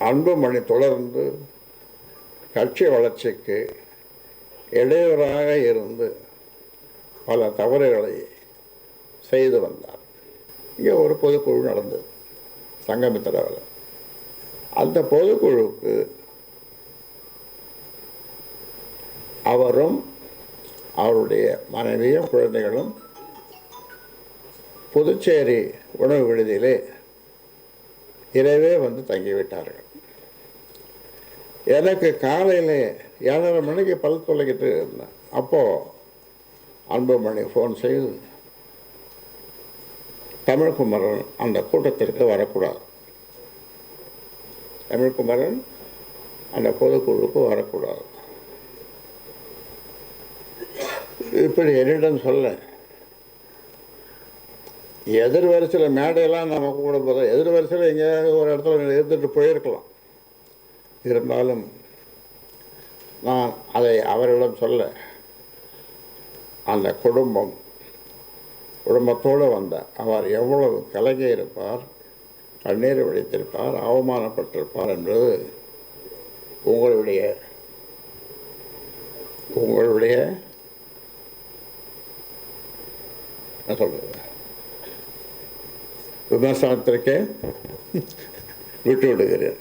அன்புமணி தொடர்ந்து கட்சி வளர்ச்சிக்கு இடையூறாக இருந்து பல தவறுகளை செய்து வந்தார். இங்கே ஒரு பொதுக்குழு நடந்தது, சங்கமித்திராவில். அந்த பொதுக்குழுவுக்கு அவரும் அவருடைய மனைவியும் குழந்தைகளும் புதுச்சேரி உணவு விடுதியிலே இரவே வந்து தங்கிவிட்டார்கள். எனக்கு காலையில் 7:30 மணிக்கு பல் துளைக்கிட்டு இருந்தேன். அப்போது அன்புமணி ஃபோன் செய்து, தமிழ்குமரன் அந்த கூட்டத்திற்கு வரக்கூடாது, தமிழ்குமரன் அந்த பொதுக்குழுவுக்கு வரக்கூடாது, இப்படி என்னிடம் சொல்ல. எதிர் வரிசையில் மேடையெல்லாம் நம்ம கூட போதும், எதிர் வரிசையில் எங்கேயாவது ஒரு இடத்துல இருந்துட்டு போயிருக்கலாம். இருந்தாலும் நான் அதை அவரிடம் சொல்ல, அந்த குடும்பத்தோடு வந்த அவர் எவ்வளவு கலங்கி இருப்பார், கண்ணீர் வடித்திருப்பார், அவமானப்பட்டிருப்பார் என்பது உங்களுடைய என்ன சொல்றது, விமர்சனத்திற்கே விட்டு விடுகிறேன்.